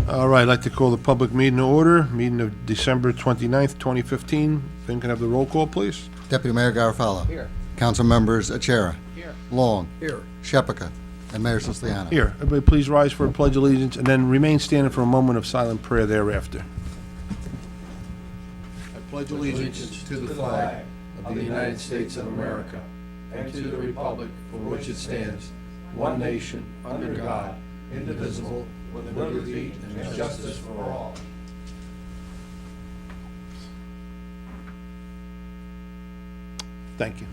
All right, I'd like to call the public meeting to order, meeting of December 29th, 2015. Then can I have the roll call, please? Deputy Mayor Garofalo. Here. Council members Achara. Here. Long. Here. Shephaka. And Mayor Siciliano. Here, everybody please rise for a pledge of allegiance and then remain standing for a moment of silent prayer thereafter. I pledge allegiance to the flag of the United States of America and to the republic for which it stands, one nation, under God, indivisible, with liberty and justice for all. Thank you.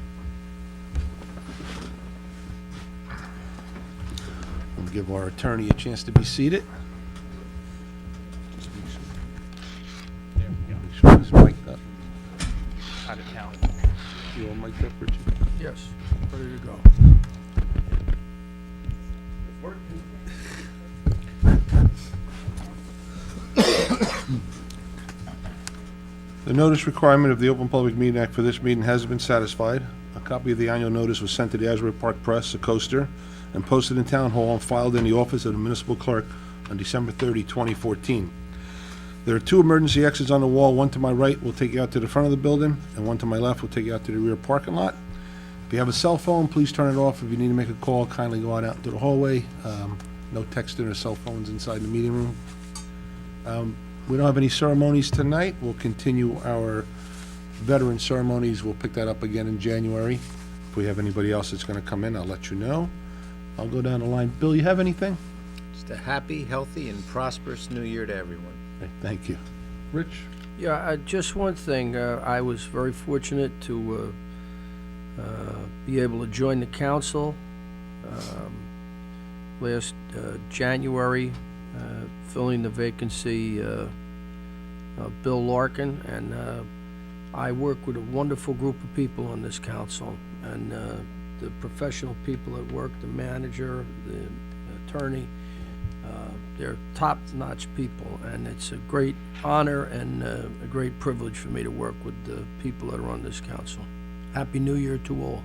We'll give our attorney a chance to be seated. Just make sure this mic'd up. Out of town. You all mic'd up, Richard? Yes, ready to go. The notice requirement of the Open Public Meeting Act for this meeting has been satisfied. A copy of the annual notice was sent to the Asbury Park Press, the Coaster, and posted in Town Hall and filed in the office of the municipal clerk on December 30, 2014. There are two emergency exits on the wall. One to my right will take you out to the front of the building, and one to my left will take you out to the rear parking lot. If you have a cell phone, please turn it off. If you need to make a call, kindly go out into the hallway. No texting or cell phones inside the meeting room. We don't have any ceremonies tonight. We'll continue our veteran ceremonies. We'll pick that up again in January. If we have anybody else that's going to come in, I'll let you know. I'll go down the line. Bill, you have anything? Just a happy, healthy, and prosperous new year to everyone. Okay, thank you. Rich? Yeah, just one thing. I was very fortunate to be able to join the council last January, filling the vacancy of Bill Larkin, and I work with a wonderful group of people on this council, and the professional people at work, the manager, the attorney, they're top-notch people, and it's a great honor and a great privilege for me to work with the people that are on this council. Happy New Year to all.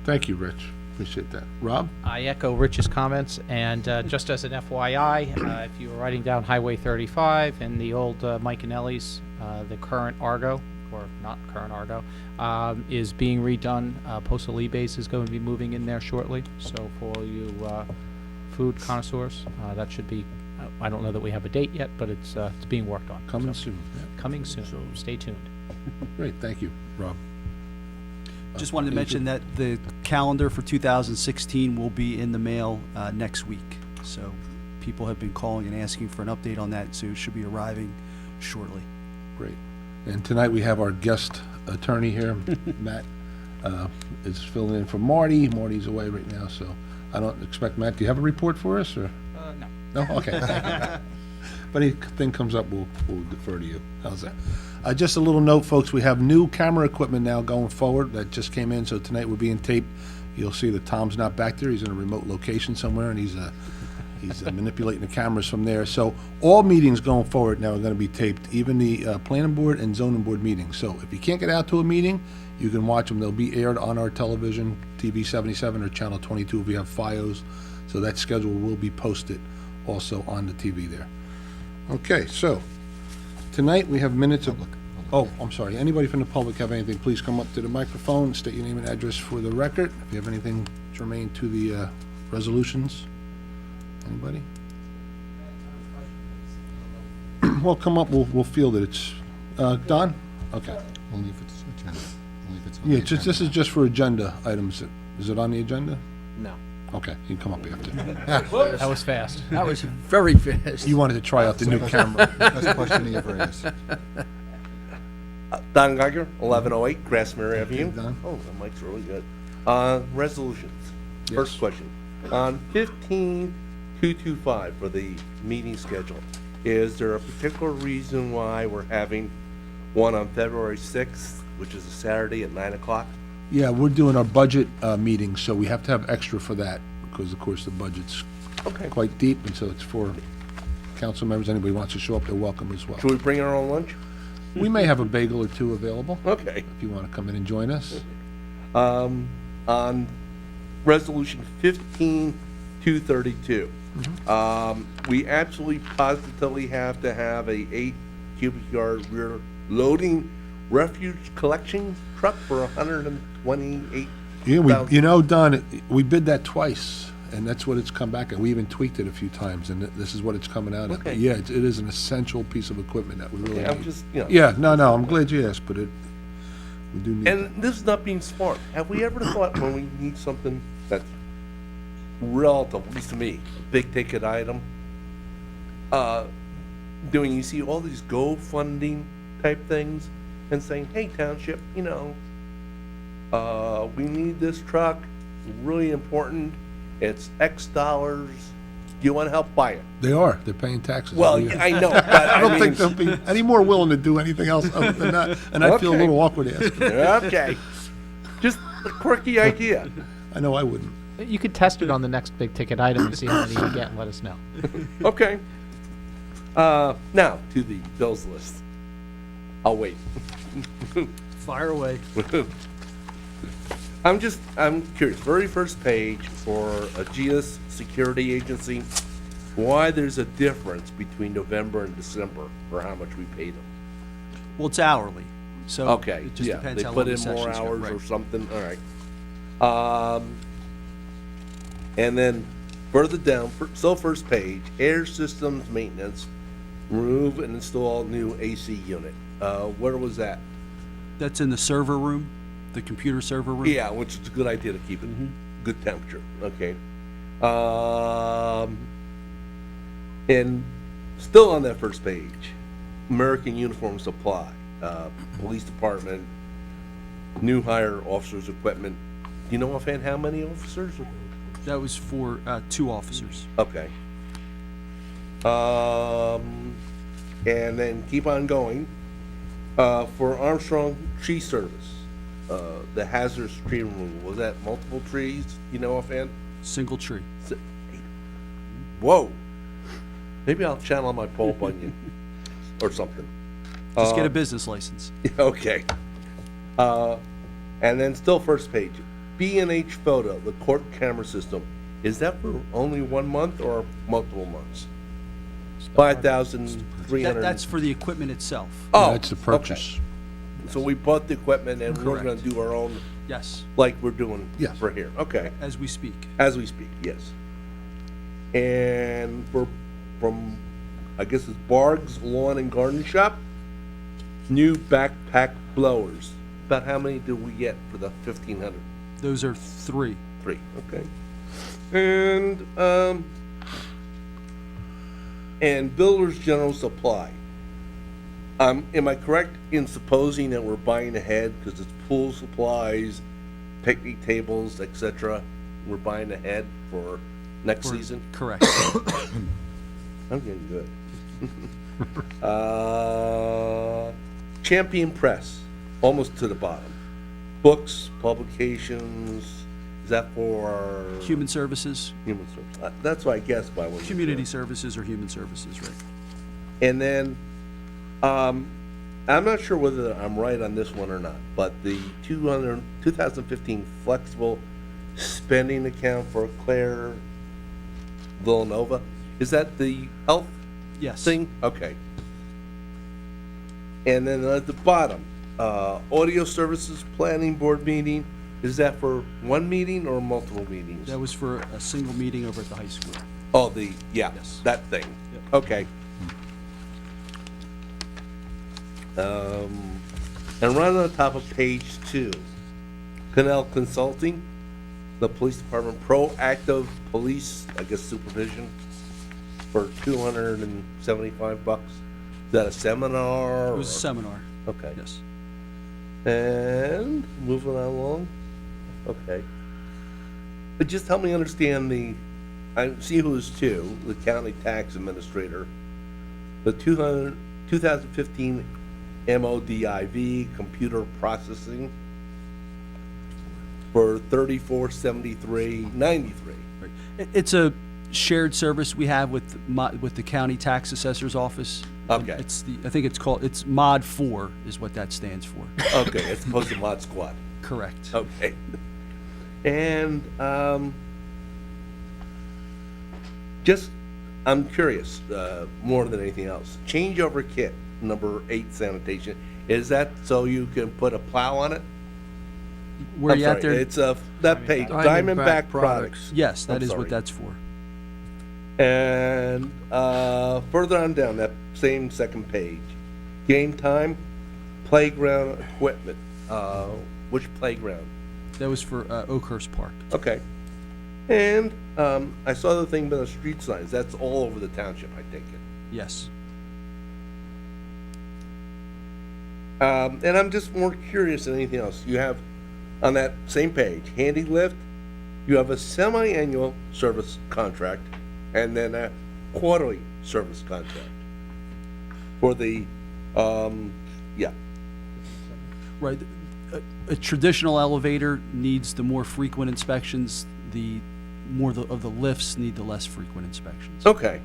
Thank you, Rich. Appreciate that. Rob? I echo Rich's comments, and just as an FYI, if you were riding down Highway 35 in the old Mike and Ellie's, the current Argo, or not current Argo, is being redone. Postal E-Base is going to be moving in there shortly, so for all you food connoisseurs, that should be, I don't know that we have a date yet, but it's being worked on. Coming So, soon. Coming soon, so stay tuned. Great, thank you, Rob. Just wanted to mention that the calendar for 2016 will be in the mail next week. So people have been calling and asking for an update on that, so it should be arriving shortly. Great. And tonight we have our guest attorney here, Matt, is filling in for Marty. Marty's away right now, so I don't expect Matt. Do you have a report for us, or? No. No? Okay. If anything comes up, we'll defer to you. How's that? Just a little note, folks, we have new camera equipment now going forward that just came in, so tonight we're being taped. You'll see that Tom's not back there. He's in a remote location somewhere, and he's manipulating the cameras from there. So all meetings going forward now are going to be taped, even the planning board and zoning board meetings. So if you can't get out to a meeting, you can watch them. They'll be aired on our television, TV 77 or Channel 22 if we have FiOS. So that schedule will be posted also on the TV there. Okay, so tonight we have minutes of... Oh, I'm sorry. Anybody from the public have anything, please come up to the microphone, state your name and address for the record. If you have anything germane to the resolutions. Anybody? Well, come up, we'll field it. It's, Don? Okay. Only if it's agenda. Only if it's on Yeah, the this agenda. is just for agenda items. Is it on the agenda? No. Okay, you can come up after. That was fast. That was very fast. You wanted to try out the new camera. Best question he ever asked. Don Geiger, 1108 Grassmere Avenue. Don. Oh, the mic's really good. Resolutions. Yes. First question. On 15225 for the meeting schedule, is there a particular reason why we're having one on February 6th, which is a Saturday at 9 o'clock? Yeah, we're doing our budget meeting, so we have to have extra for that, because of course the budget's Okay. quite deep, and so it's for council members. Anybody wants to show up, they're welcome as well. Should we bring our own lunch? We may have a bagel or two available, Okay. if you want to come in and join us. On Resolution 15232, We absolutely positively have to have a 8 cubic yard rear loading refuge collection truck for 128. Yeah, you know, Don, we bid that twice, and that's what it's come back at. We even tweaked it a few times, and this is what it's coming out at. Okay. Yeah, it is an essential piece of equipment that we really Yeah, I'm need. just, you know. Yeah, no, I'm glad you asked, but we do need that. And this is not being smart. Have we ever thought when we need something that's relative, at least to me, a big ticket item, doing, you see all these GoFunding type things and saying, hey, Township, you know, we need this truck, it's really important, it's X dollars, do you want to help buy it? They're paying taxes. Well, every year. I know, but I don't mean, think they'll be any more willing to do anything else other than that, and I feel a Okay. little awkward asking. Okay, just a quirky idea. I know I wouldn't. You could test it on the next big ticket item and see how many you get and let us know. Okay. Now, to the bills list. I'll wait. Fire away. I'm curious, very first page for a GS security agency, why there's a difference between November and December for how much we paid them. Well, it's hourly, so Okay, it just yeah, depends they how put long the in more sessions go. hours Right. or something, all right. And then further down, first page, air systems maintenance, remove and install new AC unit. Where was that? That's in the server room, the computer server room. Yeah, which is a good idea to keep it good temperature. Okay. And still on that first page, American Uniform Supply, Police Department, new hire officers' equipment. Do you know offhand how many officers? That was for 2 officers. Okay. And then keep on going. For Armstrong Tree Service, the hazardous tree removal, was that multiple trees, you know offhand? Single tree. Whoa. Maybe I'll channel my Paul Bunyan or something. Just get a business license. Okay. And then still first page, B&H Photo, the court camera system. Is that for only 1 month or multiple months? 5,300. That's for the equipment itself. Oh, That's the okay. purchase. So we bought the equipment and we're gonna Correct. do our own, Yes, like we're doing Yes. for here. Okay, as we speak. as we speak, yes. And from, I guess it's Barg's Lawn and Garden Shop, new backpack blowers. About how many did we get for the 1,500? Those are 3. 3, okay. And Builders General Supply. Am I correct in supposing that we're buying ahead because it's pool supplies, picnic tables, etc.? We're buying ahead for next season? Correct. I'm getting good. Champion Press, almost to the bottom. Books, publications, is that for? Human services, Human service. That's what I guessed by what you community said. services or human services, right? And then, I'm not sure whether I'm right on this one or not, but the 2015 flexible spending account for Claire Villanova, is that the health Yes. thing? Okay. And then at the bottom, audio services planning board meeting, is that for one meeting or multiple meetings? That was for a single meeting over at the high school. Oh, yeah, Yes. that thing. Yep. Okay. And right on the top of page 2, Canal Consulting, the police department proactive police, I guess supervision, for $275. Is that a seminar? It was a or- seminar, Okay. yes. And moving along, okay. But just help me understand I see who is 2, the county tax administrator, the 2015 MODIV computer processing for $3473.93. Right. It's a shared service we have with the county tax assessor's office. Okay. I think it's Mod 4 is what that stands for. Okay, as opposed to Mod Squad. Correct. Okay. And Just, I'm curious, more than anything else. Changeover kit, number 8 sanitation, is that so you can put a plow on it? Where I'm you at sorry, there? It's that page, Diamondback Diamondback Products. Products. Yes, that I'm is sorry. what that's for. And further on down that same second page, game time, playground equipment. Which playground? That was for Oakhurst Park. Okay. And I saw the thing about the street signs. That's all over the township, I take it. Yes. And I'm just more curious than anything else. You have on that same page, handy lift. You have a semi-annual service contract, and then a quarterly service contract for the yeah. Right. A traditional elevator needs the more frequent inspections. The more of the lifts need the less frequent inspections. Okay.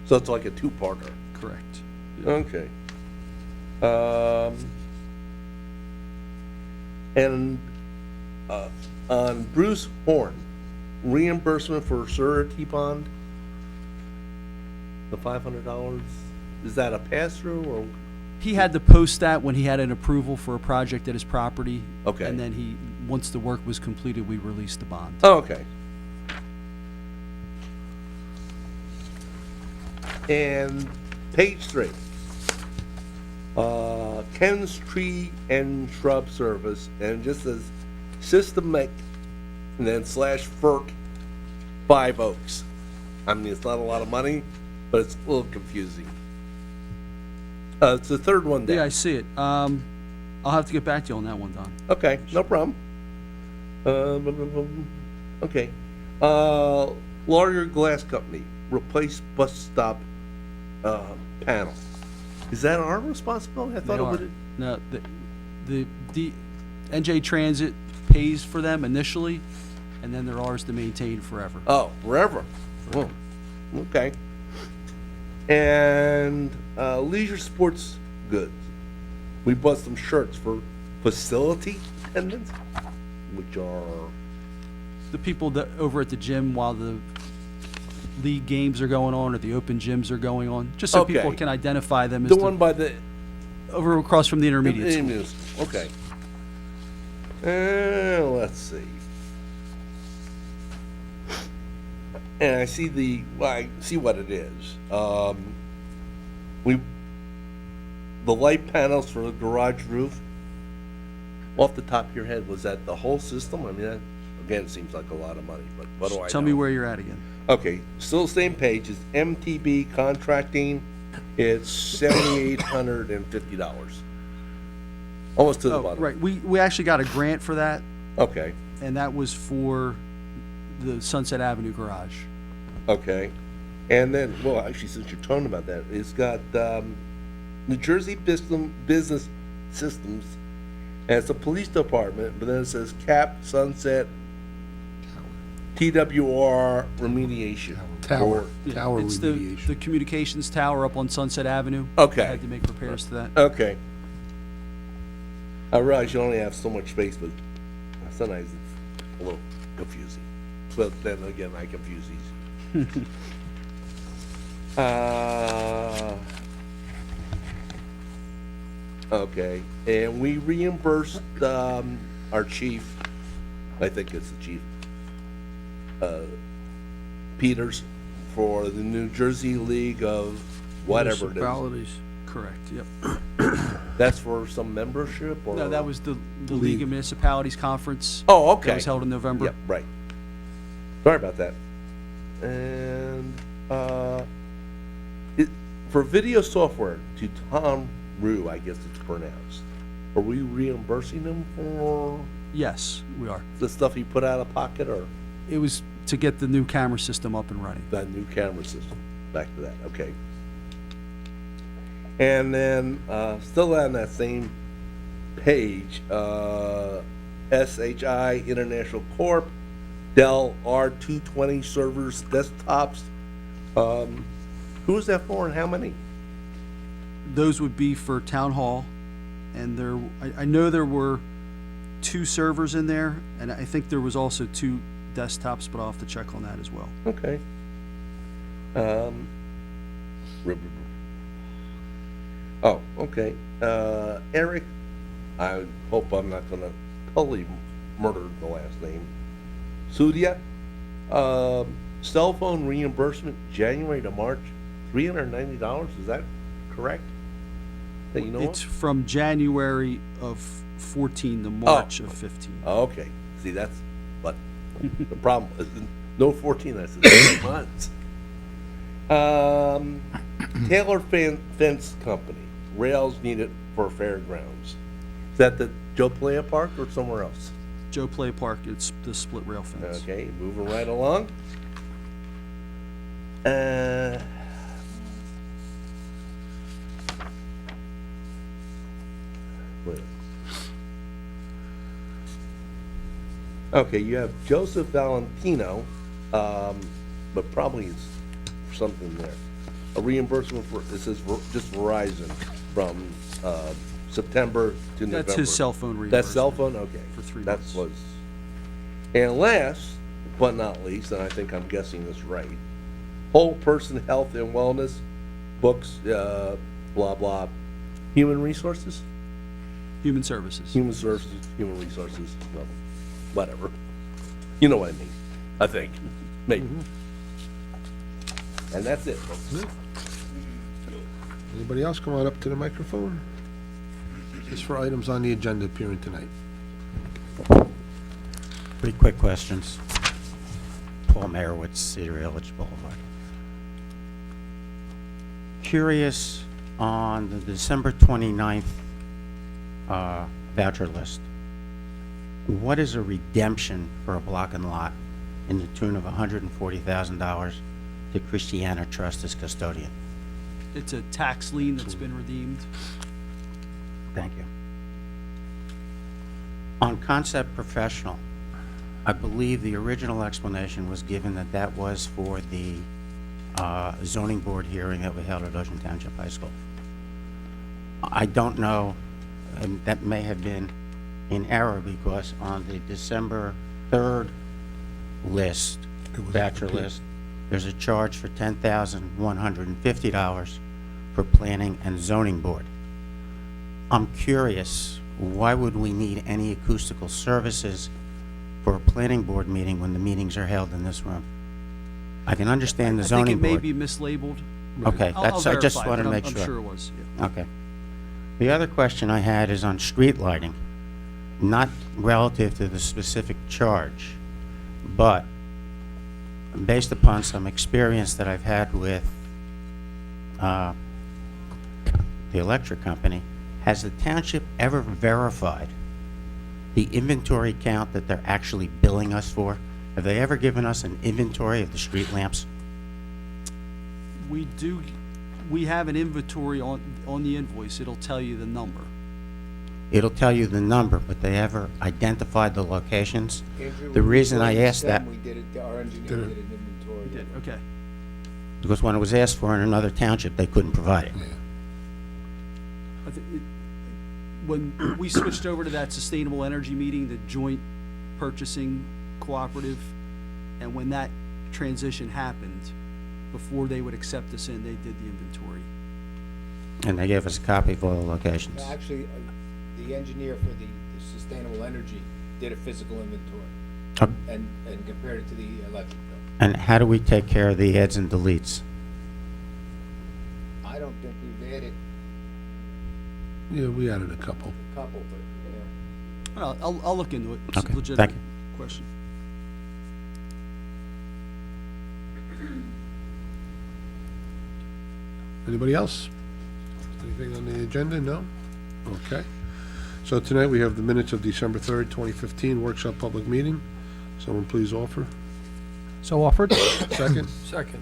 So it's like a two-parter. Correct. Okay. And on Bruce Horn, reimbursement for surety bond, the $500, is that a pass-through or? He had to post that when he had an approval for a project at his property. Okay. And then once the work was completed, we released the bond. Oh, okay. And page 3. Ken's Tree and Shrub Service, and just says systemic, and then /FERC 5 Oaks. I mean, it's not a lot of money, but it's a little confusing. It's the third one down. Yeah, I see it. I'll have to get back to you on that one, Don. Okay, no problem. Okay. Larger Glass Company, replace bus stop panel. Is that our responsibility? I thought They it are. would. No, the NJ Transit pays for them initially, and then they're ours to maintain forever. Oh, forever. Oh, okay. And leisure sports goods. We bought some shirts for facility attendants, which are The people that over at the gym while the league games are going on or the open gyms are going on, just so people Okay. can identify them as the one by the over across from the intermediate school. News. Okay. Let's see. And I see I see what it is. The light panels for the garage roof. Off the top of your head, was that the whole system? I mean, that, again, it seems like a lot of money, but what do I Tell know? me where you're at again. Okay, still the same page, it's MTB contracting, it's $7,850. Almost to the Oh, bottom. right. We actually got a grant for that, Okay, and that was for the Sunset Avenue garage. okay. And then, well, actually, since you're talking about that, it's got, New Jersey Business Systems, and it's a police department, but then it says CAP Sunset TWR remediation. Tower Yeah, tower it's remediation. the communications tower up on Sunset Avenue. Okay. I had to make repairs to that. Okay. I realize you only have so much space, but sometimes it's a little confusing. But then again, I confuse these. Okay, and we reimbursed our chief, I think it's the chief, Peters, for the New Jersey League of whatever it is. Municipalities. Correct. Yep. That's for some membership or? No, that was the League of Municipalities Conference. Oh, okay. That was held in November. Yep, right. Sorry about that. And, for video software to Tom Rue, I guess it's pronounced, are we reimbursing him for Yes, we are. the stuff he put out of pocket or It was to get the new camera system up and running. that new camera system? Back to that, okay. And then, still on that same page, SHI International Corp., Dell R220 servers, desktops. Who is that for and how many? Those would be for Town Hall, and I know there were 2 servers in there, and I think there was also 2 desktops, but I'll have to check on that as well. Okay. Oh, okay. Eric, I hope I'm not gonna totally murder the last name. Sudia, cell phone reimbursement, January to March, $390, is that correct? That you know It's of? from January of 14 to March of 15. Okay, see, that's, but the problem is, no 14, I said 6 months. Taylor Fence Company, rails needed for fairgrounds. Is that the Joe Playa Park or somewhere else? Joe Play Park, it's the split rail fence. Okay, moving right along. Wait. Okay, you have Joseph Valentino, but probably it's something there. A reimbursement for, it says just Verizon from, September to November. That's his cell phone reimbursement. That's cell phone, okay. For 3 That months. was. And last but not least, and I think I'm guessing this right, whole person health and wellness, books, blah, blah, human resources? Human Services. Human services, human resources, well, whatever. You know what I mean, I think, maybe. And that's it, folks. Anybody else come on up to the microphone? Just for items on the agenda appearing tonight. 3 quick questions. Paul Merowitz, Cedar Village Boulevard. Curious on the December 29th voucher list. What is a redemption for a block and lot in the tune of $140,000 to Christiana Trust as custodian? It's a tax lien that's been redeemed. Thank you. On Concept Professional, I believe the original explanation was given that that was for the zoning board hearing that we held at Ocean Township High School. I don't know, and that may have been in error because on the December 3rd list, voucher list, there's a charge for $10,150 for planning and zoning board. I'm curious, why would we need any acoustical services for a planning board meeting when the meetings are held in this room? I can understand the I think zoning it may board. be mislabeled. Okay, I'll that's, I just verify, wanted to but make I'm sure. sure it was, yeah. Okay. The other question I had is on street lighting, not relative to the specific charge, but based upon some experience that I've had with the electric company, has the township ever verified the inventory count that they're actually billing us for? Have they ever given us an inventory of the street lamps? We have an inventory on the invoice. It'll tell you the number. It'll tell you the number, but they ever identified the locations? The reason I asked that, We did it, our engineer did an inventory. We did, okay. because when it was asked for in another township, they couldn't provide it. When we switched over to that sustainable energy meeting, the joint purchasing cooperative, and when that transition happened, before they would accept us in, they did the inventory. And they gave us a copy of all the locations. Actually, the engineer for the sustainable energy did a physical inventory Uh, and compared it to the electric bill. And how do we take care of the adds and deletes? I don't think we've added Yeah, we added a couple. a couple, but, yeah. I'll look into it. It's a Okay, legitimate thank you. question. Anybody else? Anything on the agenda? No? Okay. So tonight we have the minutes of December 3rd, 2015, workshop public meeting. Someone please offer. So offered? Second? Second.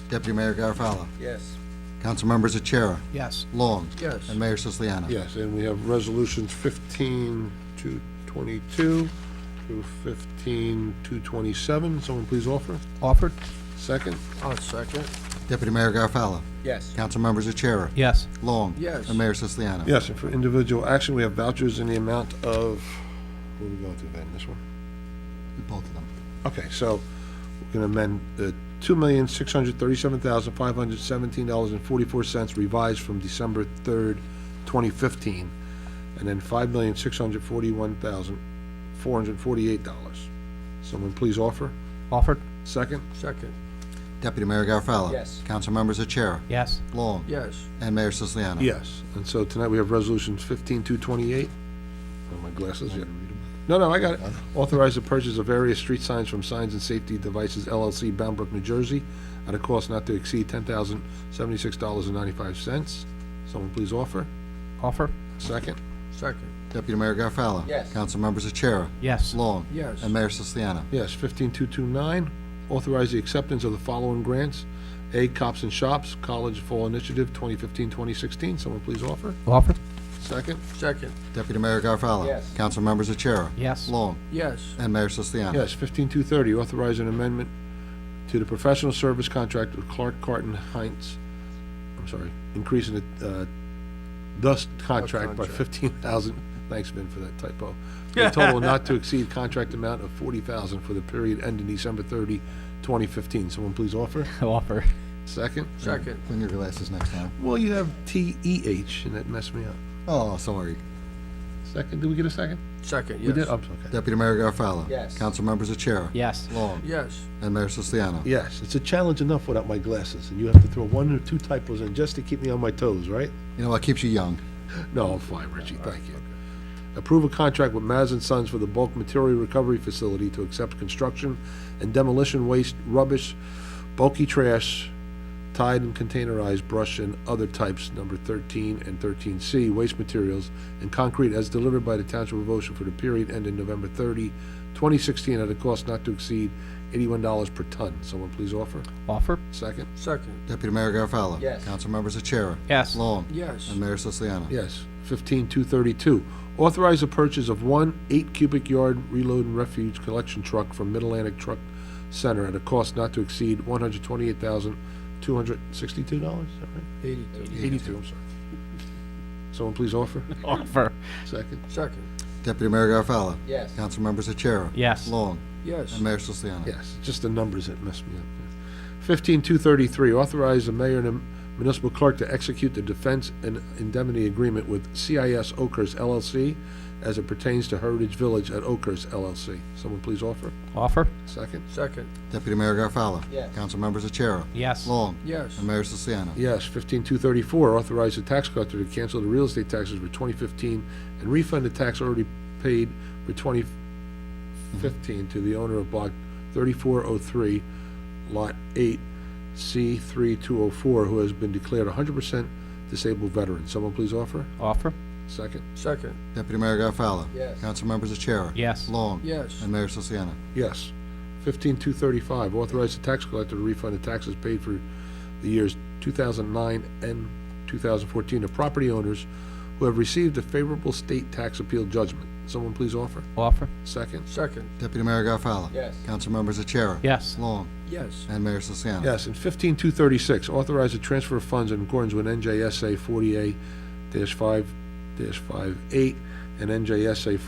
Deputy Mayor Garofalo. Yes. Council members Achara, Yes. Long. Yes. And Mayor Siciliano. Yes, and we have resolutions 15-222 through 15-227. Someone please offer. Offered? Second? I'll second. Deputy Mayor Garofalo. Yes. Council members Achara, Yes. Long. Yes. And Mayor Siciliano. Yes, and for individual action, we have vouchers in the amount of, what are we going to then, this one? Both of them. Okay, so we're going to amend the $2,637,517.44 revised from December 3rd, 2015, and then $5,641,448. Someone please offer. Offered? Second? Second. Deputy Mayor Garfalo. Yes. Council members Achara. Yes. Long. Yes. And Mayor Siciliano. Yes. And so tonight we have resolutions 15-228. Oh, my glasses, yeah. No, I got it. Authorize the purchase of various street signs from Signs and Safety Devices LLC, Boundbrook, New Jersey, at a cost not to exceed $10,076.95. Someone please offer. Offer? Second? Second. Deputy Mayor Garfalo. Yes. Council members Achara. Yes. Long. Yes. And Mayor Siciliano. Yes. 15-229. Authorize the acceptance of the following grants. A, Cops and Shops, College Fall Initiative 2015-2016. Someone please offer. Offer? Second? Second. Deputy Mayor Garfalo. Yes. Council members Achara. Yes. Long. Yes. And Mayor Siciliano. Yes. 15-230. Authorize an amendment to the professional service contract with Clark Carton Heinz. I'm sorry, increasing the dust contract by contract. $15,000. Thanks, Vin, for that typo. For a total not to exceed contract amount of $40,000 for the period ending December 30, 2015. Someone please offer. Offer. Second? Second. Clean your glasses next time. Well, you have TEH, and that messed me up. Oh, sorry. Second? Did we get a second? Second, We yes. did? Oh, okay. Deputy Mayor Garfalo. Yes. Council members Achara. Yes. Long. Yes. And Mayor Siciliano. Yes, it's a challenge enough without my glasses, and you have to throw one or two typos in just to keep me on my toes, right? You know what keeps you young? No, I'm fine, Richie, thank you. Approve a contract with Maz and Sons for the bulk material recovery facility to accept construction and demolition waste, rubbish, bulky trash, tied and containerized brush and other types, number 13 and 13C, waste materials, and concrete as delivered by the Township of Ocean for the period ending November 30, 2016, at a cost not to exceed $81 per ton. Someone please offer. Offer? Second? Second. Deputy Mayor Garfalo. Yes. Council members Achara. Yes. Long. Yes. And Mayor Siciliano. Yes. 15-232. Authorize the purchase of one 8 cubic yard reload and refuge collection truck from Mid-Atlantic Truck Center at a cost not to exceed $128,262. Is that right? 82. 82, I'm sorry. Someone please offer. Offer. Second. Second. Deputy Mayor Garfalo. Yes. Council members Achara. Yes. Long. Yes. And Mayor Siciliano. Yes, just the numbers that messed me up. 15-233. Authorize the mayor and the municipal clerk to execute the defense and indemnity agreement with CIS Oakhurst LLC as it pertains to Heritage Village at Oakhurst LLC. Someone please offer. Offer? Second. Second. Deputy Mayor Garfalo. Yes. Council members Achara. Yes. Long. Yes. And Mayor Siciliano. Yes. 15-234. Authorize the tax collector to cancel the real estate taxes for 2015 and refund the tax already paid for 2015 to the owner of Block 3403, Lot 8, C3204, who has been declared 100% disabled veteran. Someone please offer. Offer? Second. Second. Deputy Mayor Garfalo. Yes. Council members Achara. Yes. Long. Yes. And Mayor Siciliano. Yes. 15-235. Authorize the tax collector to refund the taxes paid for the years 2009 and 2014 to property owners who have received a favorable state tax appeal judgment. Someone please offer. Offer? Second. Second. Deputy Mayor Garfalo. Yes. Council members Achara. Yes. Long. Yes. And Mayor Siciliano. Yes. And 15-236. Authorize the transfer of funds in accordance with NJSA 40A-5-58 and NJSA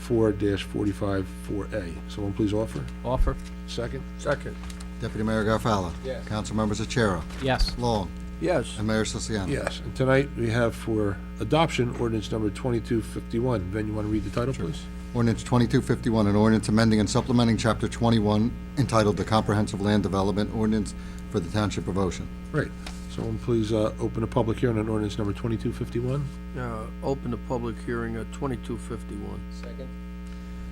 40A-4-45-4A. Someone please offer. Offer? Second. Second. Deputy Mayor Garfalo. Yes. Council members Achara. Yes. Long. Yes. And Mayor Siciliano. Yes. And tonight we have for adoption ordinance number 2251. Ben, you want to read the title, please? Ordinance 2251, an ordinance amending and supplementing Chapter 21 entitled the Comprehensive Land Development Ordinance for the Township of Ocean. Great. Someone please open a public hearing on ordinance number 2251. Open the public hearing at 2251. Second.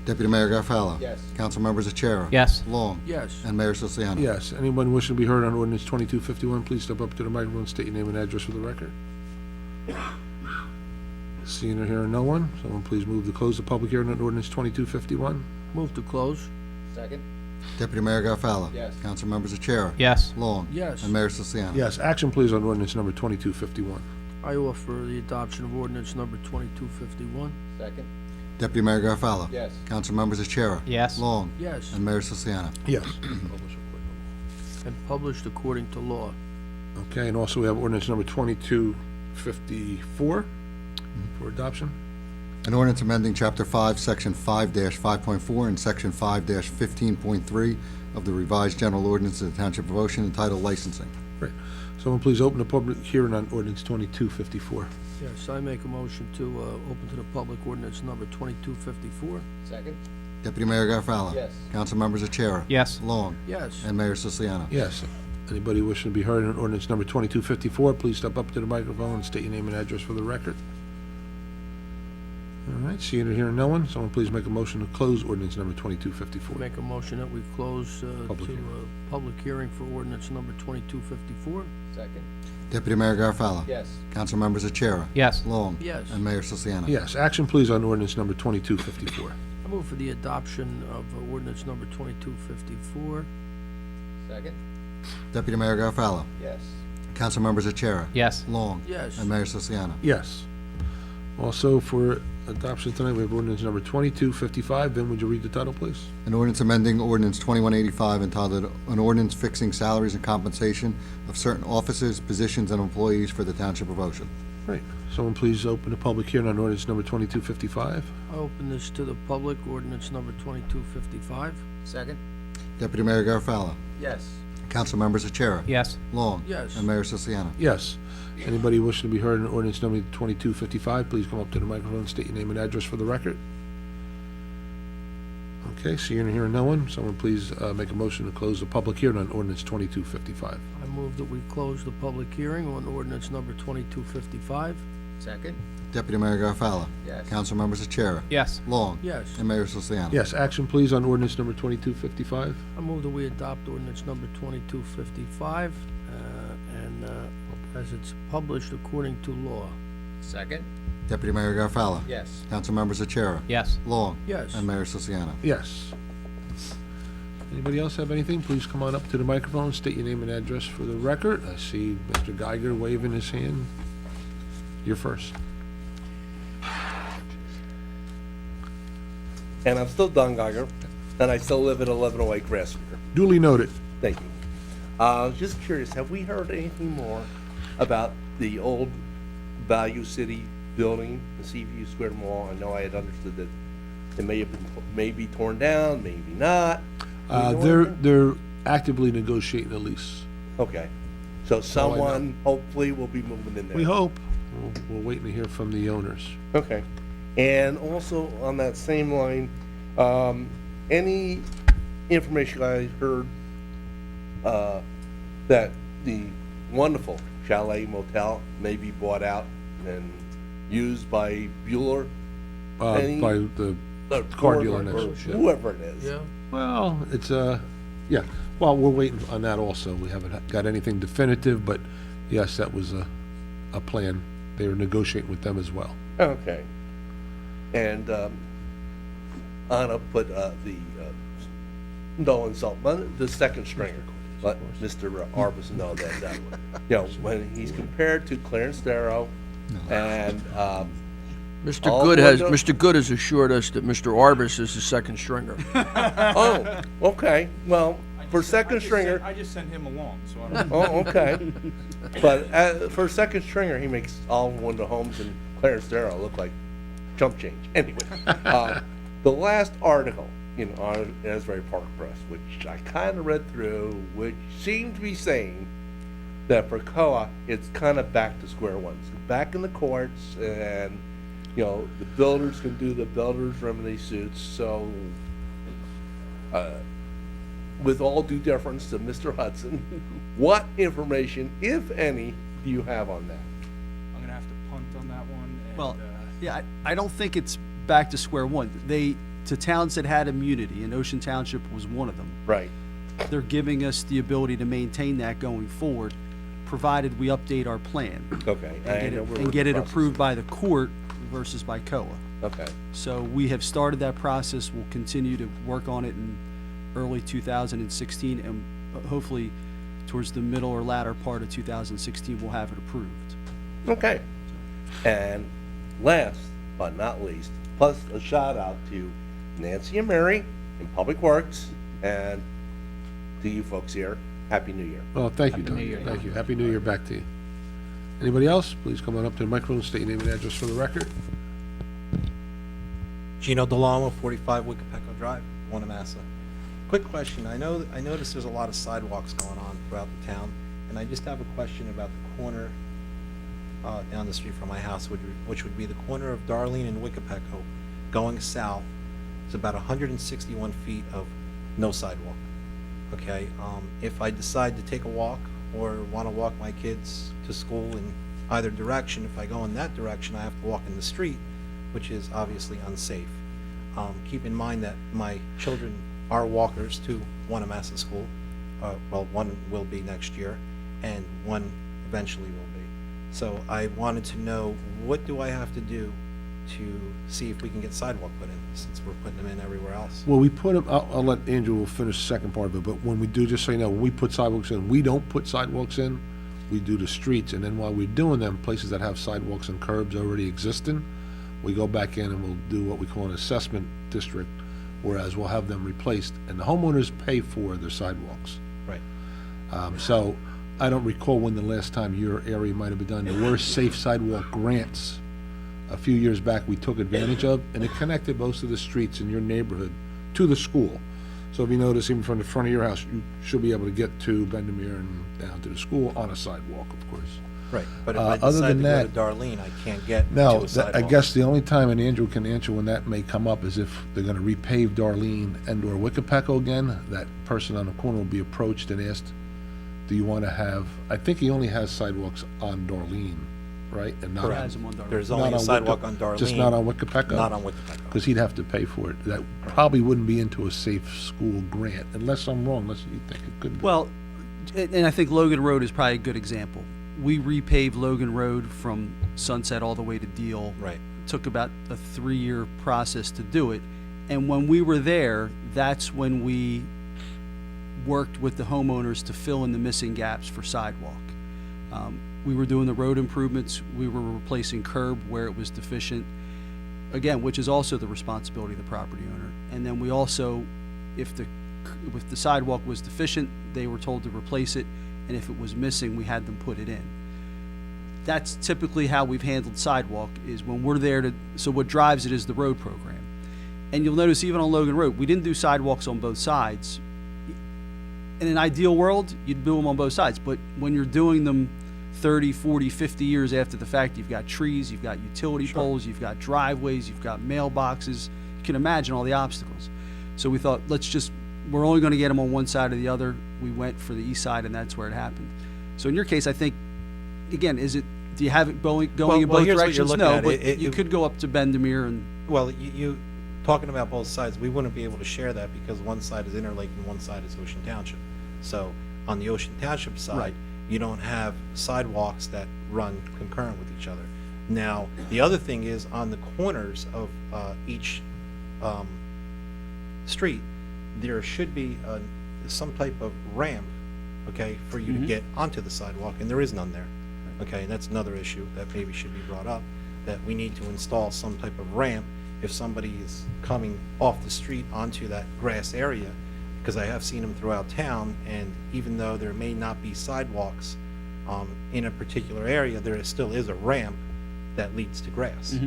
Deputy Mayor Garfalo. Yes. Council members Achara. Yes. Long. Yes. And Mayor Siciliano. Yes. Anyone wishing to be heard on ordinance 2251, please step up to the microphone, state your name and address for the record. Seeing or hearing no one, someone please move to close the public hearing on ordinance 2251. Move to close. Second. Deputy Mayor Garfalo. Yes. Council members Achara. Yes. Long. Yes. And Mayor Siciliano. Yes. Action please on ordinance number 2251. I offer the adoption of ordinance number 2251. Second. Deputy Mayor Garfalo. Yes. Council members Achara. Yes. Long. Yes. And Mayor Siciliano. Yes. And published according to law. Okay, and also we have ordinance number 2254 for adoption. An ordinance amending Chapter 5, Section 5-5.4 and Section 5-15.3 of the revised general ordinance of the Township of Ocean entitled Licensing. Right. Someone please open the public hearing on ordinance 2254. Yes, I make a motion to open to the public ordinance number 2254. Second? Deputy Mayor Garofalo. Yes. Council members Achara. Yes. Long. Yes. And Mayor Siciliano. Yes. Anybody wishing to be heard on ordinance number 2254, please step up to the microphone and state your name and address for the record. All right, seeing or hearing no one, someone please make a motion to close ordinance number 2254. Make a motion that we close Public to hearing. public hearing for ordinance number 2254. Second? Deputy Mayor Garofalo. Yes. Council members Achara. Yes. Long. Yes. And Mayor Siciliano. Yes, action please on ordinance number 2254. I move for the adoption of ordinance number 2254. Second? Deputy Mayor Garofalo. Yes. Council members Achara. Yes. Long. Yes. And Mayor Siciliano. Yes. Also for adoption tonight, we have ordinance number 2255. Vin, would you read the title, please? An ordinance amending ordinance 2185 entitled An Ordinance Fixing Salaries and Compensation of Certain Officers, Positions, and Employees for the Township of Ocean. Right. Someone please open the public hearing on ordinance number 2255. I open this to the public, ordinance number 2255. Second? Deputy Mayor Garofalo. Yes. Council members Achara. Yes. Long. Yes. And Mayor Siciliano. Yes. Anybody wishing to be heard on ordinance number 2255, please come up to the microphone, state your name and address for the record. Okay, seeing and hearing no one, someone please make a motion to close the public hearing on ordinance 2255. I move that we close the public hearing on ordinance number 2255. Second? Deputy Mayor Garofalo. Yes. Council members Achara. Yes. Long. Yes. And Mayor Siciliano. Yes, action please on ordinance number 2255. I move that we adopt ordinance number 2255, and as it's published according to law. Second? Deputy Mayor Garofalo. Yes. Council members Achara. Yes. Long. Yes. And Mayor Siciliano. Yes. Anybody else have anything? Please come on up to the microphone, state your name and address for the record. I see Mr. Geiger waving his hand. You're first. And I'm still Don Geiger, and I still live at 1108 Grassmere. Duly noted. Thank you. Just curious, have we heard anything more about the old Value City building, the Seaview Square Mall? I know I had understood that it may have been, maybe torn down, maybe not. Do we know anything? They're actively negotiating a lease. Okay, so someone hopefully will be moving in there. We hope. We're waiting to hear from the owners. Okay, and also on that same line, any information I heard that the wonderful Chalet Motel may be bought out and used by Bueller? Any- By the car dealer next or door. whoever it is. Yeah? Well, it's yeah. Well, we're waiting on that also. We haven't got anything definitive, but yes, that was a plan. They were negotiating with them as well. Okay. And Anna put no insult, but the second stringer. Let Mr. Arbus know that, you know, when he's compared to Clarence Darrow and Mr. All Good window- Mr. Good has assured us that Mr. Arbus is the second stringer. oh, okay. Well, for second stringer, I just sent him along, so I don't. oh, okay. But for second stringer, he makes all window homes and Clarence Darrow look like chump change. Anyway, the last article, you know, on Asbury Park Press, which I kind of read through, which seemed to be saying that for COA, it's kind of back to square one. It's back in the courts, and you know, the builders can do the builders remedy suits. So, with all due deference to Mr. Hudson, what information, if any, do you have on that? I'm gonna have to punt on that one. And, Well, yeah, I don't think it's back to square one. To towns that had immunity, and Ocean Township was one of them, Right. they're giving us the ability to maintain that going forward, provided we update our plan Okay. and get it approved by the court versus by COA. Okay. So we have started that process. We'll continue to work on it in early 2016, and hopefully towards the middle or latter part of 2016, we'll have it approved. Okay. And last but not least, plus a shout out to Nancy and Mary in Public Works, and to you folks here, Happy New Year. Well, thank you, Happy New Don. Year. Thank you. Happy New Year back to you. Anybody else? Please come on up to the microphone, state your name and address for the record. Gino Delamo, 45 Wiccapeco Drive, Wanamassa. Quick question. I noticed there's a lot of sidewalks going on throughout the town, and I just have a question about the corner down the street from my house, which would be the corner of Darlene and Wiccapeco going south. It's about 161 feet of no sidewalk. Okay, if I decide to take a walk or want to walk my kids to school in either direction, if I go in that direction, I have to walk in the street, which is obviously unsafe. Keep in mind that my children are walkers to Wanamassa School. Well, one will be next year, and one eventually will be. So I wanted to know, what do I have to do to see if we can get sidewalk put in, since we're putting them in everywhere else? Well, we put them, I'll let Andrew finish the second part of it, but when we do, just so you know, when we put sidewalks in, we don't put sidewalks in, we do the streets, and then while we're doing them, places that have sidewalks and curbs already existing, we go back in and we'll do what we call an assessment district, whereas we'll have them replaced, and the homeowners pay for their sidewalks. Right. So I don't recall when the last time your area might have been done. There were safe sidewalk grants a few years back we took advantage of, and it connected most of the streets in your neighborhood to the school. So if you notice, even from the front of your house, you should be able to get to Bendemeer and down to the school on a sidewalk, of course. Right, but if I other decide than to that- go to Darlene, I can't get to No, a sidewalk. I guess the only time, and Andrew can answer when that may come up, is if they're gonna repave Darlene and/or Wiccapeco again, that person on the corner will be approached and asked, do you wanna have, I think he only has sidewalks on Darlene, right? And not Correct. Has them on Darlene. There's not only a on sidewalk Wicca- on Darlene. Just not on Wiccapeco? Not on Wiccapeco. Because he'd have to pay for it. That probably wouldn't be into a safe school grant, unless I'm wrong, unless you think it could be. Well, and I think Logan Road is probably a good example. We repaved Logan Road from Sunset all the way to Deal. Right. Took about a 3-year process to do it. And when we were there, that's when we worked with the homeowners to fill in the missing gaps for sidewalk. We were doing the road improvements. We were replacing curb where it was deficient. Again, which is also the responsibility of the property owner. And then we also, if the sidewalk was deficient, they were told to replace it, and if it was missing, we had them put it in. That's typically how we've handled sidewalk, is when we're there to, so what drives it is the road program. And you'll notice even on Logan Road, we didn't do sidewalks on both sides. In an ideal world, you'd do them on both sides, but when you're doing them 30, 40, 50 years after the fact, you've got trees, you've got utility poles, you've got driveways, you've got mailboxes. You can imagine all the obstacles. So we thought, we're only going to get them on one side or the other. We went for the east side, and that's where it happened. So in your case, I think, again, do you have it going in well, both here's what you're directions? looking No, at. but you could go up to Bendemeer and, Well, you talking about both sides, we wouldn't be able to share that because one side is Interlake and one side is Ocean Township. So on the Ocean Township side, Right. you don't have sidewalks that run concurrent with each other. Now, the other thing is on the corners of each street, there should be some type of ramp, okay, for you to get onto the sidewalk, and there is none there. Okay, and that's another issue that maybe should be brought up, that we need to install some type of ramp if somebody is coming off the street onto that grass area, because I have seen them throughout town, and even though there may not be sidewalks in a particular area, there still is a ramp that leads to grass,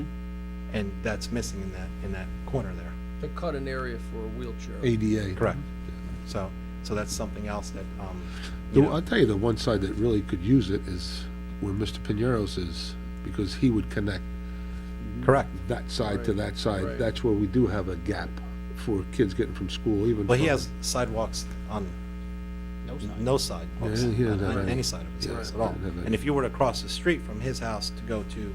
and that's missing in that corner there. To cut an area for a wheelchair. ADA. Correct. So that's something else that you know. I'll tell you, the one side that really could use it is where Mr. Pineros is, because he would connect Correct. that side to that side. right. That's where we do have a gap for kids getting from school, even. Well, he from- has sidewalks on no sidewalks Yeah, he doesn't have on any. any side of his Yeah, house at he all. doesn't have any. And if you were to cross the street from his house to go to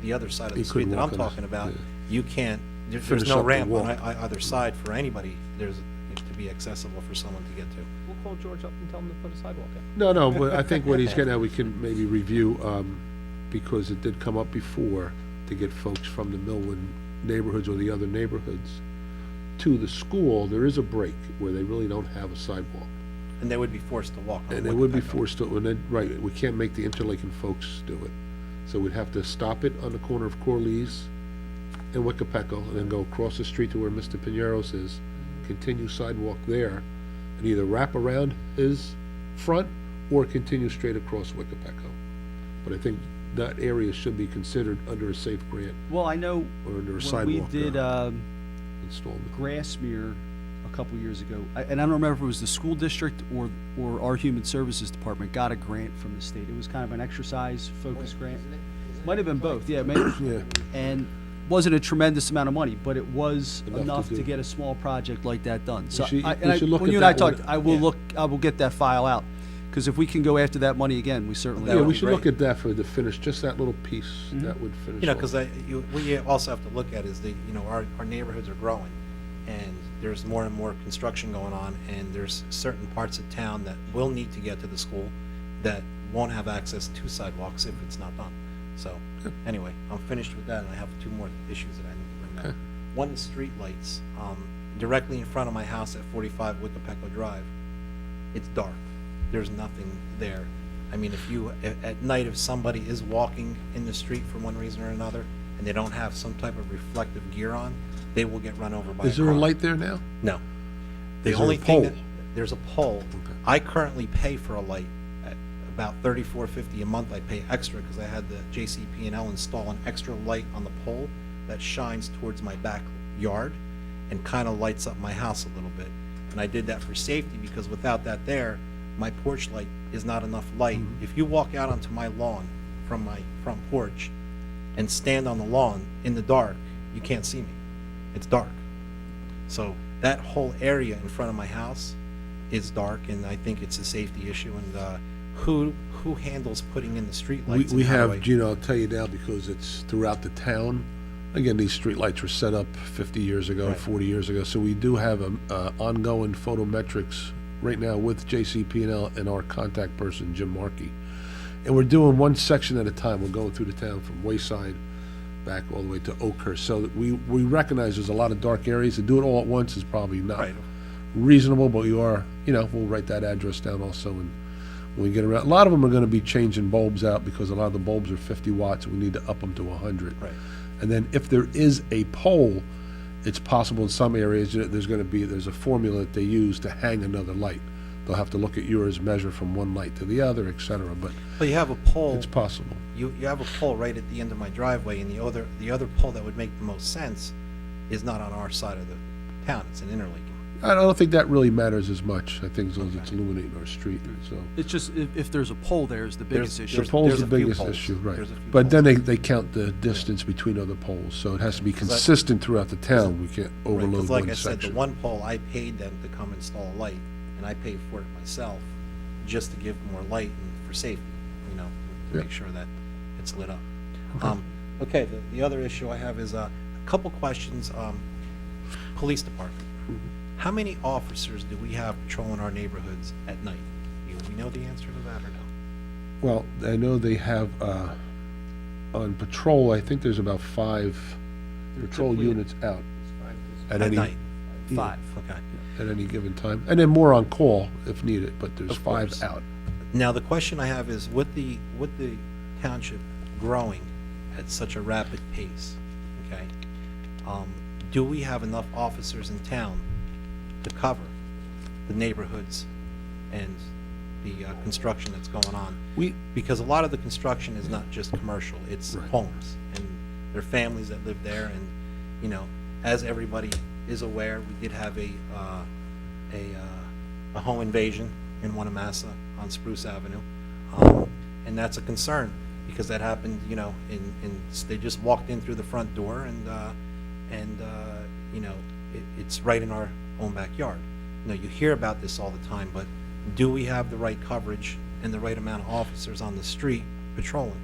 the other side of He the street couldn't that I'm walk on talking this, about, yeah. you can't. There's Finish no up the ramp on walk. either side for anybody. There's to be accessible for someone to get to. We'll call George up and tell him to put a sidewalk in. No, but I think what he's getting at, we can maybe review, because it did come up before, to get folks from the Millwood neighborhoods or the other neighborhoods to the school. There is a break where they really don't have a sidewalk. And they would be forced to walk on And they would be Wiccapeco. forced to, and then, right, we can't make the Interlaken folks do it. So we'd have to stop it on the corner of Corliss and Wiccapeco, and then go across the street to where Mr. Pineros is, continue sidewalk there, and either wrap around his front or continue straight across Wiccapeco. But I think that area should be considered under a safe grant well, I know or under a when sidewalk. we did, installed it. Grassmere a couple years ago, and I don't remember if it was the school district or our human services department got a grant from the state. It was kind of an exercise focused grant. Might have been both, yeah. Yeah. And wasn't a tremendous amount of money, but it was Enough to enough do. to get a small project like that done. So should- I, we and I, should look when at you and I that talked, one. I will get that file out, because if we can go after that money again, we certainly. Yeah, will. we should look at that for the finish, just that little piece, that would finish. You know, off. because what you also have to look at is our neighborhoods are growing, and there's more and more construction going on, and there's certain parts of town that will need to get to the school that won't have access to sidewalks if it's not done. So, anyway, I'm finished with that, and I have two more issues that I need to bring up. Okay. One is streetlights. Directly in front of my house at 45 Wickapeco Drive, it's dark. There's nothing there. I mean, at night, if somebody is walking in the street for one reason or another, and they don't have some type of reflective gear on, they will get run over by a car. Is there a light there now? No. The Is there only a thing pole? there's a pole. I currently pay for a light at about $34.50 a month. I pay extra because I had the JCP&L install an extra light on the pole that shines towards my backyard and kind of lights up my house a little bit. And I did that for safety, because without that there, my porch light is not enough light. If you walk out onto my lawn from my front porch and stand on the lawn in the dark, you can't see me. It's dark. So that whole area in front of my house is dark, and I think it's a safety issue. And who handles putting in the street lights? We and how do have, I- Gino, I'll tell you now, because it's throughout the town. Again, these streetlights were set up 50 years ago, Right. 40 years ago, so we do have a ongoing photometrics right now with JCP&L and our contact person, Jim Markey. And we're doing one section at a time. We're going through the town from Wayside back all the way to Oakhurst. So that we recognize there's a lot of dark areas. To do it all at once is probably not Right. reasonable, but we'll write that address down also, and when we get around, a lot of them are gonna be changing bulbs out, because a lot of the bulbs are 50 watts, and we need to up them to 100. Right. And then if there is a pole, it's possible in some areas, there's a formula that they use to hang another light. They'll have to look at yours, measure from one light to the other, et cetera, but Well, you have a pole. it's possible. You have a pole right at the end of my driveway, and the other pole that would make the most sense is not on our side of the town. It's an interlake. I don't think that really matters as much, I think, as long as it's illuminating our street, so. It's just, if there's a pole there is the biggest There's- issue. The pole's there's the a few biggest poles. issue, right. There's a few But then poles. they count the distance between other poles, so it has to be 'Cause I- consistent throughout the town. We can't Right, overload 'cause like one I said, the section. one pole, I paid them to come install a light, and I paid for it myself, just to give more light and for safety, to Yeah. make sure that it's lit up. Okay, the other issue I have is a couple questions. Police department. How many officers do we have patrolling our neighborhoods at night? Do we know the answer to that or no? Well, I know they have, on patrol, I think there's about 5 patrol typically- units out at At any, night? 5. Okay. at any given time. And then more on call if needed, but there's Of 5 course. out. Now, the question I have is, with the township growing at such a rapid pace, okay, do we have enough officers in town to cover the neighborhoods and the construction that's going on? Because a lot of the construction is not just commercial, it's Right. homes, and there are families that live there, and, as everybody is aware, we did have a home invasion in Wanamassa on Spruce Avenue. And that's a concern, because that happened, they just walked in through the front door, and it's right in our own backyard. You hear about this all the time, but do we have the right coverage and the right amount of officers on the street patrolling?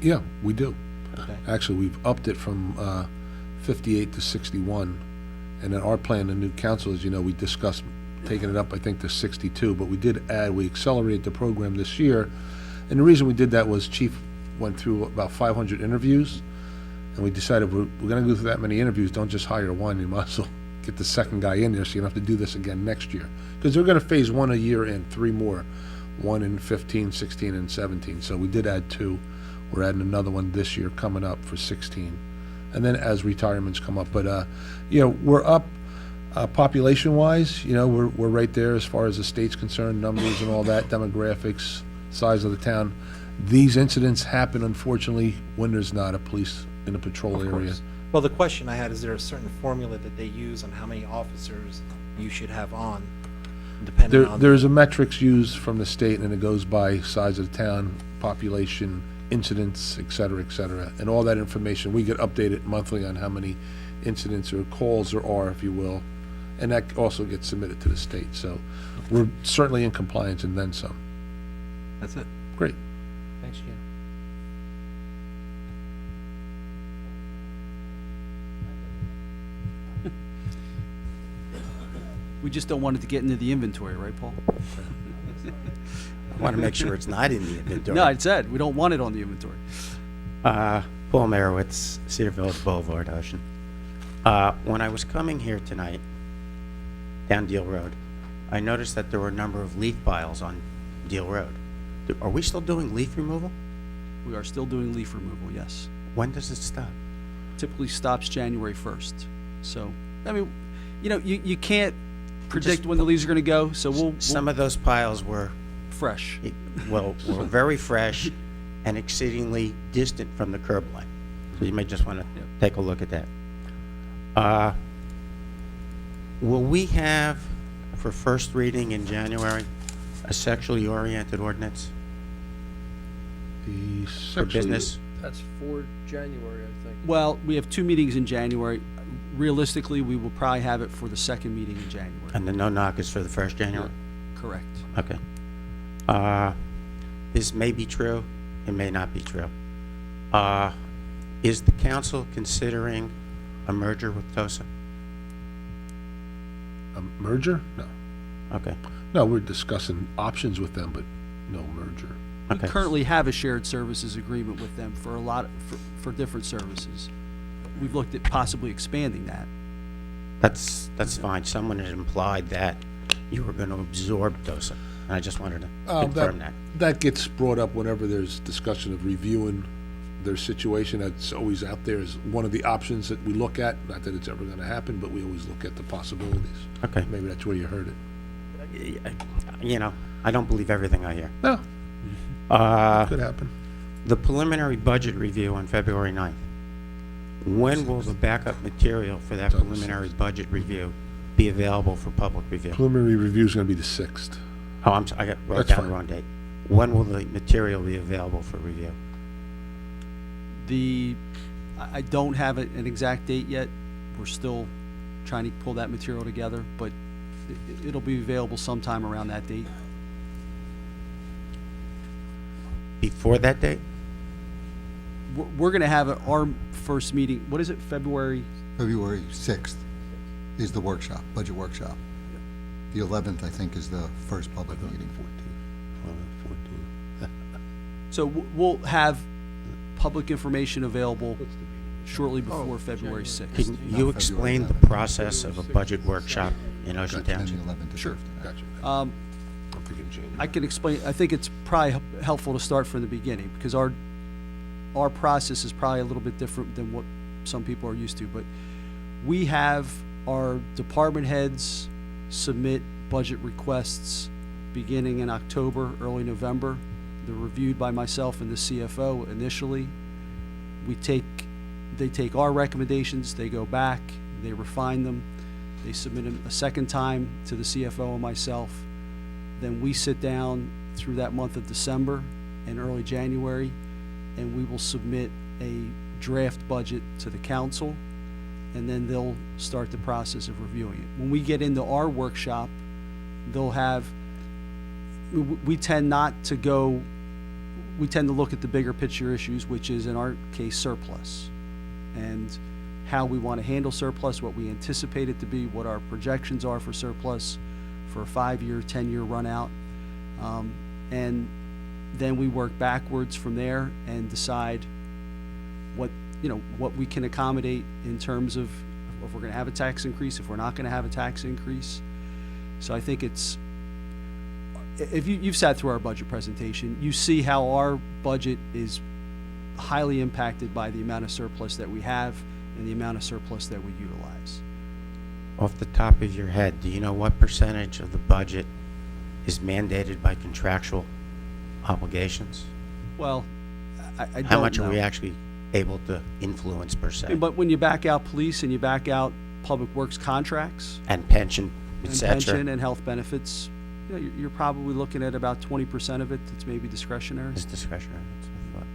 Yeah, we do. Okay. Actually, we've upped it from 58 to 61. And then our plan, the new council, as you know, we discussed taking it up, I think, to 62. But we accelerated the program this year. And the reason we did that was Chief went through about 500 interviews. And we decided we're going to go through that many interviews. Don't just hire one. You might as well get the second guy in there so you don't have to do this again next year. Because they're going to phase 1 a year in, 3 more. 1 in 15, 16, and 17. So we did add 2. We're adding another one this year coming up for 16. And then as retirements come up. But, we're up population-wise. We're right there as far as the state's concerned, numbers and all that, demographics, size of the town. These incidents happen, unfortunately, when there's not a police in a patrol area Well, the question I had, is there a certain formula that they use on how many officers you should have on, depending on? There's a metrics used from the state, and it goes by size of the town, population, incidents, et cetera, and all that information, we get updated monthly on how many incidents or calls there are, if you will, and that also gets submitted to the state, so we're certainly in compliance and then some. That's it. Great. Thanks, Gina. We just don't want it to get into the inventory, right, Paul? I want to make sure it's not in the inventory. No, I said, we don't want it on the inventory. Paul Merowitz, Cedar Village Boulevard, Ocean. When I was coming here tonight, down Deal Road, I noticed that there were a number of leaf piles on Deal Road. Are we still doing leaf removal? We are still doing leaf removal, yes. When does it stop? Typically stops January 1st. So, I mean, you can't predict when the leaves are going to go, so we'll Some of those piles were, fresh. were very fresh and exceedingly distant from the curb line. So you may just want to take a look at that. Will we have, for first reading in January, a sexually oriented ordinance The for sexually- business? That's for January, I think. Well, we have 2 meetings in January. Realistically, we will probably have it for the second meeting in January. And the no-knock is for the first January? Correct. Okay. This may be true, it may not be true. Is the council considering a merger with TOSA? A merger? No. Okay, No, we're discussing options with them, but no merger. We okay. currently have a shared services agreement with them for for different services. We've looked at possibly expanding that. That's fine. Someone had implied that you were going to absorb TOSA, and I just wanted to confirm that. That gets brought up whenever there's discussion of reviewing their situation. That's always out there as one of the options that we look at. Not that it's ever going to happen, but we always look at the possibilities. Okay. Maybe that's where you heard it. I don't believe everything I hear. No, could happen. The preliminary budget review on February 9th. When will the backup material for that preliminary budget review be available for public review? Preliminary review is going to be the 6th. Oh, I wrote That's down fine. the wrong date. When will the material be available for review? I don't have an exact date yet. We're still trying to pull that material together, but it'll be available sometime around that date. Before that date? We're going to have our first meeting, what is it, February? February 6th is the workshop, budget workshop. The 11th, I think, is the first public meeting. 14. So we'll have public information available shortly before February 6th. Can you explain the process of a budget workshop in Ocean Township? Sure, gotcha. I'm thinking January. I can explain. I think it's probably helpful to start from the beginning because our process is probably a little bit different than what some people are used to. But we have our department heads submit budget requests beginning in October, early November. They're reviewed by myself and the CFO initially. They take our recommendations, they go back, they refine them, they submit them a second time to the CFO and myself. Then we sit down through that month of December and early January, and we will submit a draft budget to the council, and then they'll start the process of reviewing it. When we get into our workshop, we tend to look at the bigger picture issues, which is in our case surplus, and how we want to handle surplus, what we anticipate it to be, what our projections are for surplus for a 5-year, 10-year run out. And then we work backwards from there and decide what we can accommodate in terms of if we're going to have a tax increase, if we're not going to have a tax increase. So I think if you've sat through our budget presentation, you see how our budget is highly impacted by the amount of surplus that we have and the amount of surplus that we utilize. Off the top of your head, do you know what percentage of the budget is mandated by contractual obligations? Well, I don't How much know. are we actually able to influence per se. But when you back out police and you back out public works contracts And pension, et and cetera. pension and health benefits, you know, you're probably looking at about 20% of it that's maybe discretionary. Is discretionary. That's what I thought.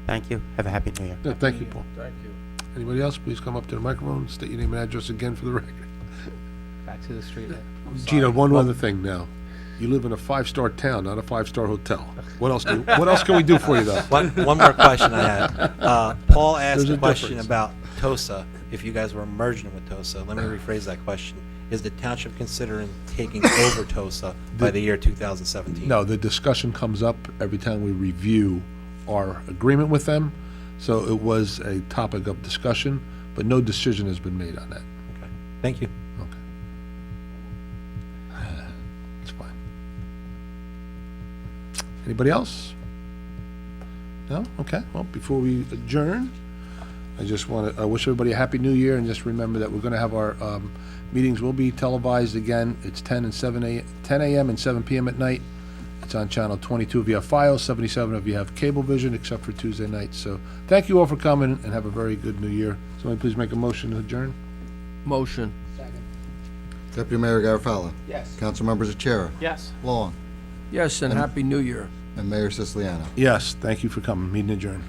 Thank you. Have a happy New Year. Yeah, thank you, Paul. Thank you. Anybody else, please come up to the microphone, state your name and address again for the record. Back to the street. Gina, one other thing now. You live in a five-star town, not a five-star hotel. What else can we do for you, though? One more question I had. Paul asked There's a a question difference. about TOSA, if you guys were merging with TOSA. Let me rephrase that question. Is the township considering taking over TOSA by the year 2017? No, the discussion comes up every time we review our agreement with them. So it was a topic of discussion, but no decision has been made on that. Okay. Thank you. Okay. That's fine. Anybody else? No? Okay. Well, before we adjourn, I just want to wish everybody a happy new year, and just remember that we're going to have our meetings will be televised again. It's 10 a.m. and 7 p.m. at night. It's on channel 22 if you have Files, 77 if you have Cablevision, except for Tuesday nights. So thank you all for coming, and have a very good new year. Somebody please make a motion to adjourn. Motion. Second. Deputy Mayor Garofalo. Yes. Council members Achara. Yes. Long. Yes, and Happy New Year. And Mayor Siciliano. Yes, thank you for coming. Meeting adjourned.